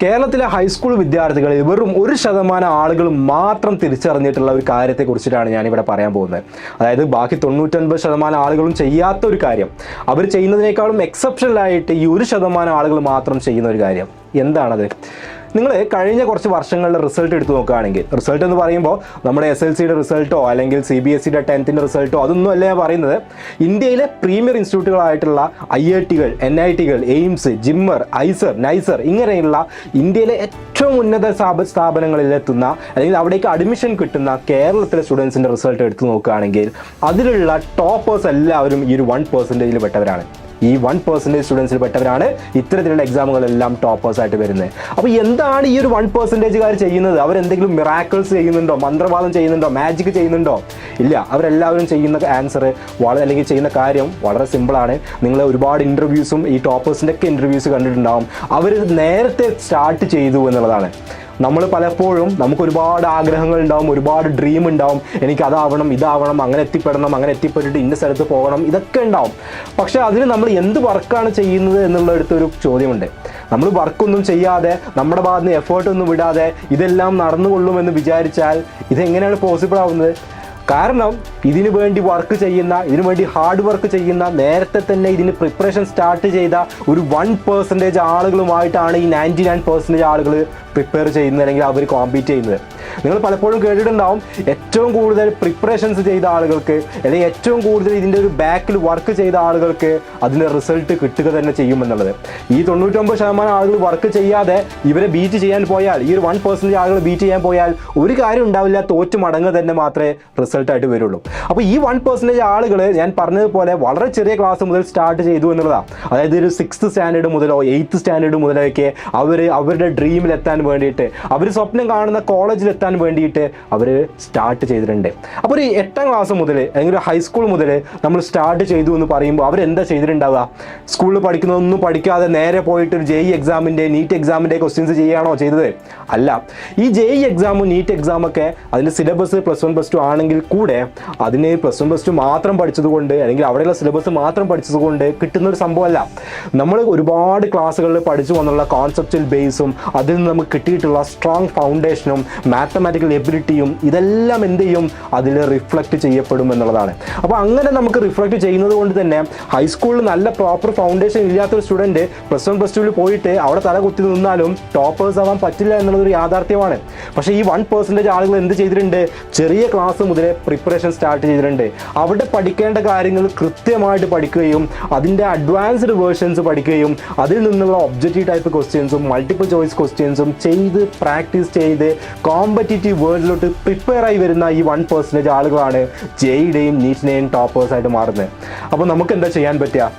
കേരളത്തിലെ ഹൈസ്കൂൾ വിദ്യാർത്ഥികളിൽ വെറും 1% ആളുകൾ മാത്രം തിരിച്ചറിഞ്ഞിട്ടുള്ള ഒരു കാര്യത്തെക്കുറിച്ചിട്ടാണ് ഞാനിവിടെ പറയാൻ പോകുന്നത്. അതായത് ബാക്കി 99% ആളുകളും ചെയ്യാത്ത ഒരു കാര്യം, അവർ ചെയ്യുന്നതിനേക്കാളും എക്സെപ്ഷണലായിട്ട് ഈ 1% ആളുകൾ മാത്രം ചെയ്യുന്ന ഒരു കാര്യം എന്താണത്? നിങ്ങൾ കഴിഞ്ഞ കുറച്ച് വർഷങ്ങളുടെ റിസൾട്ട് എടുത്ത് നോക്കുകയാണെങ്കിൽ, റിസൾട്ട് എന്ന് പറയുമ്പോൾ നമ്മുടെ SLCയുടെ റിസൾട്ടോ അല്ലെങ്കിൽ CBSEയുടെ 10th റിസൾട്ടോ അതൊന്നും അല്ല ഞാൻ പറയുന്നത്. ഇന്ത്യയിലെ പ്രീമിയർ ഇൻസ്റ്റിറ്റ്യൂട്ടുകളായിട്ടുള്ള IITകൾ, NITകൾ, എയിംസ്, ജിമ്മർ, ഐസർ, നൈസർ ഇങ്ങനെയുള്ള ഇന്ത്യയിലെ ഏറ്റവും ഉന്നത സ്ഥാപനങ്ങളിലെത്തുന്ന അല്ലെങ്കിൽ അവിടേക്ക് അഡ്മിഷൻ കിട്ടുന്ന കേരളത്തിലെ സ്റ്റുഡൻസിൻ്റെ റിസൾട്ട് എടുത്ത് നോക്കുകയാണെങ്കിൽ അതിലുള്ള ടോപ്പേഴ്സ് എല്ലാവരും ഈ ഒരു 1% പെട്ടവരാണ്. ഈ 1% സ്റ്റുഡൻസിൽ പെട്ടവരാണ് ഇത്തരത്തിലുള്ള എക്സാമുകളെല്ലാം ടോപ്പേഴ്സായിട്ട് വരുന്നത്. അപ്പോൾ എന്താണ് ഈ ഒരു 1%കാർ ചെയ്യുന്നത്? അവരെന്തെങ്കിലും മിറാക്കിൾസ് ചെയ്യുന്നുണ്ടോ, മന്ത്രവാദം ചെയ്യുന്നുണ്ടോ, മാജിക് ചെയ്യുന്നുണ്ടോ? ഇല്ല. അവരെല്ലാവരും ചെയ്യുന്ന ആൻസർ അല്ലെങ്കിൽ ചെയ്യുന്ന കാര്യം വളരെ സിമ്പിളാണ്. നിങ്ങൾ ഒരുപാട് ഇൻ്റർവ്യൂസും ഈ ടോപ്പേഴ്സിൻ്റെ ഒക്കെ ഇൻ്റർവ്യൂസ് കണ്ടിട്ടുണ്ടാവും. അവർ നേരത്തെ സ്റ്റാർട്ട് ചെയ്തു എന്നുള്ളതാണ്. നമ്മൾ പലപ്പോഴും നമുക്ക് ഒരുപാട് ആഗ്രഹങ്ങൾ ഉണ്ടാവും, ഒരുപാട് ഡ്രീം ഉണ്ടാവും. എനിക്ക് അതാവണം, ഇതാവണം, അങ്ങനെ എത്തിപ്പെടണം, അങ്ങനെ എത്തിപ്പെട്ടിട്ട് ഇന്ന സ്ഥലത്ത് പോകണം, ഇതൊക്കെ ഉണ്ടാവും. പക്ഷേ അതിന് നമ്മൾ എന്ത് വർക്കാണ് ചെയ്യുന്നത് എന്നുള്ളടുത്തൊരു ചോദ്യമുണ്ട്. നമ്മൾ വർക്കൊന്നും ചെയ്യാതെ നമ്മുടെ ഭാഗത്ത് നിന്ന് എഫേർട്ടൊന്നും വിടാതെ ഇതെല്ലാം നടന്നുകൊള്ളുമെന്ന് വിചാരിച്ചാൽ ഇതെങ്ങനെയാണ് പോസിബിൾ ആവുന്നത്? കാരണം ഇതിനു വേണ്ടി വർക്ക് ചെയ്യുന്ന, ഇതിനു വേണ്ടി ഹാർഡ് വർക്ക് ചെയ്യുന്ന, നേരത്തെ തന്നെ ഇതിന് പ്രിപ്പറേഷൻ സ്റ്റാർട്ട് ചെയ്ത ഒരു 1% ആളുകളുമായിട്ടാണ് ഈ 99% ആളുകൾ പ്രിപ്പയർ ചെയ്യുന്നത് അല്ലെങ്കിൽ അവർ കോമ്പീറ്റ് ചെയ്യുന്നത്. നിങ്ങൾ പലപ്പോഴും കേട്ടിട്ടുണ്ടാവും, ഏറ്റവും കൂടുതൽ പ്രിപ്പറേഷൻസ് ചെയ്ത ആളുകൾക്ക് അല്ലെങ്കിൽ ഏറ്റവും കൂടുതൽ ഇതിൻ്റെ ഒരു ബാക്കിൽ വർക്ക് ചെയ്ത ആളുകൾക്ക് അതിൻ്റെ റിസൾട്ട് കിട്ടുക തന്നെ ചെയ്യുമെന്നുള്ളത്. ഈ 99% ആളുകൾ വർക്ക് ചെയ്യാതെ ഇവരെ ബീറ്റ് ചെയ്യാൻ പോയാൽ, ഈ ഒരു 1% ആളുകൾ ബീറ്റ് ചെയ്യാൻ പോയാൽ ഒരു കാര്യം ഉണ്ടാവില്ല, തോറ്റു മടങ്ങുക തന്നെ മാത്രമേ റിസൾട്ടായിട്ട് വരുള്ളൂ. അപ്പോൾ ഈ 1% ആളുകൾ ഞാൻ പറഞ്ഞതുപോലെ വളരെ ചെറിയ ക്ലാസ് മുതൽ സ്റ്റാർട്ട് ചെയ്തു എന്നുള്ളതാണ്. അതായത് ഒരു 6th സ്റ്റാൻഡേർഡ് മുതലോ 8th സ്റ്റാൻഡേർഡ് മുതലൊക്കെ അവരുടെ ഡ്രീമിലെത്താൻ വേണ്ടിയിട്ട്, അവർ സ്വപ്നം കാണുന്ന കോളേജിലെത്താൻ വേണ്ടിയിട്ട് അവർ സ്റ്റാർട്ട് ചെയ്തിട്ടുണ്ട്. അപ്പോൾ ഒരു 8ാം ക്ലാസ് മുതൽ അല്ലെങ്കിൽ ഒരു ഹൈസ്കൂൾ മുതൽ നമ്മൾ സ്റ്റാർട്ട് ചെയ്തു എന്ന് പറയുമ്പോൾ അവരെന്താ ചെയ്തിട്ടുണ്ടാവുക? സ്കൂളിൽ പഠിക്കുന്നതൊന്നും പഠിക്കാതെ നേരെ പോയിട്ട് ഒരു JEE എക്സാമിൻ്റെ, നീറ്റ് എക്സാമിൻ്റെ ക്വസ്റ്റ്യൻസ് ചെയ്യുകയാണോ ചെയ്തത്? അല്ല. ഈ JEE എക്സാമും നീറ്റ് എക്സാമൊക്കെ അതിൻ്റെ സിലബസ് +1 +2 ആണെങ്കിൽ കൂടെ അതിന് +1 +2 മാത്രം പഠിച്ചതുകൊണ്ട് അല്ലെങ്കിൽ അവിടെയുള്ള സിലബസ് മാത്രം പഠിച്ചതുകൊണ്ട് കിട്ടുന്ന ഒരു സംഭവമല്ല. നമ്മൾ ഒരുപാട് ക്ലാസ്സുകളിൽ പഠിച്ചു വന്നുള്ള കോൺസെപ്റ്റൽ ബേസും അതിൽ നിന്ന് നമുക്ക് കിട്ടിയിട്ടുള്ള സ്ട്രോങ് ഫൗണ്ടേഷനും മാത്തമാറ്റിക്കൽ എബിലിറ്റിയും ഇതെല്ലാം എന്ത് ചെയ്യും? അതിൽ റിഫ്ലക്റ്റ് ചെയ്യപ്പെടും എന്നുള്ളതാണ്. അപ്പോൾ അങ്ങനെ നമുക്ക് റിഫ്ലക്റ്റ് ചെയ്യുന്നത് കൊണ്ട് തന്നെ ഹൈസ്കൂളിൽ നല്ല പ്രോപ്പർ ഫൗണ്ടേഷൻ ഇല്ലാത്തൊരു സ്റ്റുഡൻറ്റ് +1 +2 പോയിട്ട് അവിടെ തല കുത്തി നിന്നാലും ടോപ്പേഴ്സ് ആവാൻ പറ്റില്ല എന്നുള്ളതൊരു യാഥാർത്ഥ്യമാണ്. പക്ഷേ ഈ 1% ആളുകൾ എന്ത് ചെയ്തിട്ടുണ്ട്? ചെറിയ ക്ലാസ് മുതലേ പ്രിപ്പറേഷൻ സ്റ്റാർട്ട് ചെയ്തിട്ടുണ്ട്. അവിടെ പഠിക്കേണ്ട കാര്യങ്ങൾ കൃത്യമായിട്ട് പഠിക്കുകയും അതിൻ്റെ അഡ്വാൻസ്ഡ് വേർഷൻസ് പഠിക്കുകയും അതിൽ നിന്നുള്ള ഒബ്ജക്റ്റീവ് ടൈപ്പ് ക്വസ്റ്റ്യൻസും മൾട്ടിപ്പിൾ ചോയ്സ് ക്വസ്റ്റ്യൻസും ചെയ്ത് പ്രാക്ടീസ് ചെയ്ത് കോമ്പറ്റീറ്റീവ് വേൾഡിലോട്ട് പ്രിപ്പയർ ആയി വരുന്ന ഈ 1% ആളുകളാണ് JEEയുടെയും നീറ്റിനെയും ടോപ്പേഴ്സായിട്ട് മാറുന്നത്. അപ്പോൾ നമുക്ക് എന്താ ചെയ്യാൻ പറ്റുക?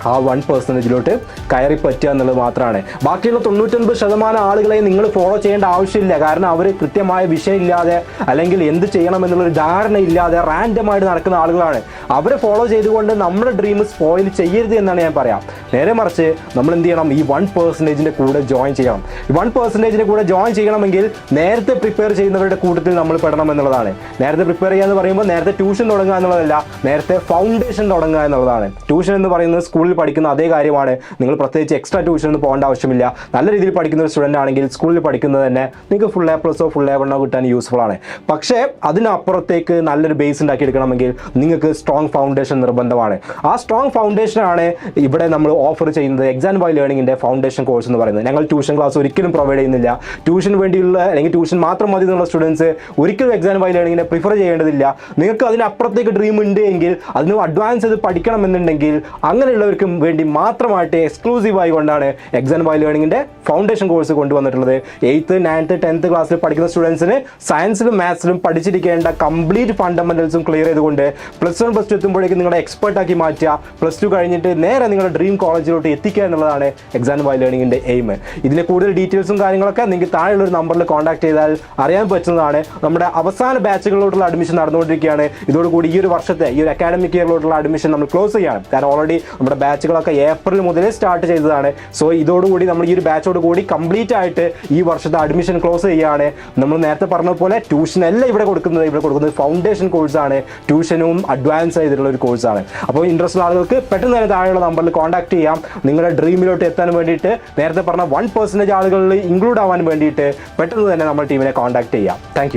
ആ 1%ലോട്ട് കയറി പറ്റുക എന്നുള്ളത് മാത്രമാണ്. ബാക്കിയുള്ള 99% ആളുകളെ നിങ്ങൾ ഫോളോ ചെയ്യേണ്ട ആവശ്യമില്ല. കാരണം അവർ കൃത്യമായ വിഷയം ഇല്ലാതെ അല്ലെങ്കിൽ എന്ത് ചെയ്യണമെന്നുള്ളൊരു ധാരണ ഇല്ലാതെ റാൻഡമായിട്ട് നടക്കുന്ന ആളുകളാണ്. അവരെ ഫോളോ ചെയ്തുകൊണ്ട് നമ്മുടെ ഡ്രീം സ്പോയിൽ ചെയ്യരുത് എന്നാണ് ഞാൻ പറയാം. നേരെ മറിച്ച് നമ്മൾ എന്ത് ചെയ്യണം? ഈ 1%ൻ്റെ കൂടെ ജോയിൻ ചെയ്യണം. ഈ 1%ൻ്റെ കൂടെ ജോയിൻ ചെയ്യണമെങ്കിൽ നേരത്തെ പ്രിപ്പയർ ചെയ്യുന്നവരുടെ കൂട്ടത്തിൽ നമ്മൾ പെടണം എന്നുള്ളതാണ്. നേരത്തെ പ്രിപ്പയർ ചെയ്യുക എന്ന് പറയുമ്പോൾ നേരത്തെ ട്യൂഷൻ തുടങ്ങുക എന്നുള്ളതല്ല, നേരത്തെ ഫൗണ്ടേഷൻ തുടങ്ങുക എന്നുള്ളതാണ്. ട്യൂഷൻ എന്ന് പറയുന്നത് സ്കൂളിൽ പഠിക്കുന്ന അതേ കാര്യമാണ്. നിങ്ങൾ പ്രത്യേകിച്ച് എക്സ്ട്രാ ട്യൂഷനൊന്നും പോകേണ്ട ആവശ്യമില്ല. നല്ല രീതിയിൽ പഠിക്കുന്ന ഒരു സ്റ്റുഡൻ്റ് ആണെങ്കിൽ സ്കൂളിൽ പഠിക്കുന്നത് തന്നെ നിങ്ങൾക്ക് ഫുൾ A+ഓ ഫുൾ A1ഓ കിട്ടാൻ യൂസ്ഫുൾ ആണ്. പക്ഷേ അതിനപ്പുറത്തേക്ക് നല്ലൊരു ബേസ് ഉണ്ടാക്കിയെടുക്കണമെങ്കിൽ നിങ്ങൾക്ക് സ്ട്രോങ് ഫൗണ്ടേഷൻ നിർബന്ധമാണ്. ആ സ്ട്രോങ് ഫൗണ്ടേഷനാണ് ഇവിടെ നമ്മൾ ഓഫർ ചെയ്യുന്നത് XandY ലേണിങ്ങിൻ്റെ ഫൗണ്ടേഷൻ കോഴ്സ് എന്ന് പറയുന്നത്. ഞങ്ങൾ ട്യൂഷൻ ക്ലാസ് ഒരിക്കലും പ്രൊവൈഡ് ചെയ്യുന്നില്ല. ട്യൂഷന് വേണ്ടിയുള്ള അല്ലെങ്കിൽ ട്യൂഷൻ മാത്രം മതി എന്നുള്ള സ്റ്റുഡൻസ് ഒരിക്കലും XandY ലേണിങ്ങിനെ പ്രിഫർ ചെയ്യേണ്ടതില്ല. നിങ്ങൾക്ക് അതിനപ്പുറത്തേക്ക് ഡ്രീം ഉണ്ട് എങ്കിൽ, അതിന് അഡ്വാൻസ് ചെയ്ത് പഠിക്കണമെന്നുണ്ടെങ്കിൽ അങ്ങനെയുള്ളവർക്ക് വേണ്ടി മാത്രമായിട്ട് എക്സ്ക്ലൂസീവായി കൊണ്ടാണ് XandY ലേണിങ്ങിൻ്റെ ഫൗണ്ടേഷൻ കോഴ്സ് കൊണ്ടുവന്നിട്ടുള്ളത്. 8th 9th 10th ക്ലാസ്സിൽ പഠിക്കുന്ന സ്റ്റുഡൻസിന് സയൻസിലും മാത്സിലും പഠിച്ചിരിക്കേണ്ട കംപ്ലീറ്റ് ഫണ്ടമെന്റൽസും ക്ലിയർ ചെയ്തുകൊണ്ട് +1 +2 എത്തുമ്പോഴേക്കും നിങ്ങളുടെ എക്സ്പെർട്ടാക്കി മാറ്റുക. +2 കഴിഞ്ഞിട്ട് നേരെ നിങ്ങളുടെ ഡ്രീം കോളേജിലോട്ട് എത്തിക്കുക എന്നുള്ളതാണ് XandY ലേണിങ്ങിൻ്റെ എയിം. ഇതിൻ്റെ കൂടുതൽ ഡീറ്റെയിൽസും കാര്യങ്ങളൊക്കെ നിങ്ങൾക്ക് താഴെയുള്ള ഒരു നമ്പറിൽ കോൺടാക്ട് ചെയ്താൽ അറിയാൻ പറ്റുന്നതാണ്. നമ്മുടെ അവസാന ബാച്ചുകളിലോട്ടുള്ള അഡ്മിഷൻ നടന്നുകൊണ്ടിരിക്കുകയാണ്. ഇതോടുകൂടി ഈ ഒരു വർഷത്തെ ഈ ഒരു അക്കാഡമിക് ഇയറിലോട്ടുള്ള അഡ്മിഷൻ നമ്മൾ ക്ലോസ് ചെയ്യാണ്. കാരണം ഓൾറെഡി നമ്മുടെ ബാച്ചുകളൊക്കെ ഏപ്രിൽ മുതലേ സ്റ്റാർട്ട് ചെയ്തതാണ്. സോ ഇതോടുകൂടി നമ്മൾ ഈ ഒരു ബാച്ചോട് കൂടി കംപ്ലീറ്റ് ആയിട്ട് ഈ വർഷത്തെ അഡ്മിഷൻ ക്ലോസ് ചെയ്യുകയാണ്. നമ്മൾ നേരത്തെ പറഞ്ഞതുപോലെ ട്യൂഷൻ അല്ല ഇവിടെ കൊടുക്കുന്നത് ഫൗണ്ടേഷൻ കോഴ്സാണ്. ട്യൂഷനും അഡ്വാൻസ് ചെയ്തിട്ടുള്ള ഒരു കോഴ്സാണ്. അപ്പോൾ ഇൻട്രസ്റ്റ് ഉള്ള ആളുകൾക്ക് പെട്ടെന്ന് തന്നെ താഴെയുള്ള നമ്പറിൽ കോൺടാക്ട് ചെയ്യാം. നിങ്ങളുടെ ഡ്രീമിലോട്ട് എത്താൻ വേണ്ടിയിട്ട് നേരത്തെ പറഞ്ഞ 1% ആളുകളിൽ ഇൻക്ലൂഡ് ആവാൻ വേണ്ടിയിട്ട് പെട്ടെന്ന് തന്നെ നമ്മൾ ടീമിനെ കോൺടാക്ട് ചെയ്യാം. താങ്ക്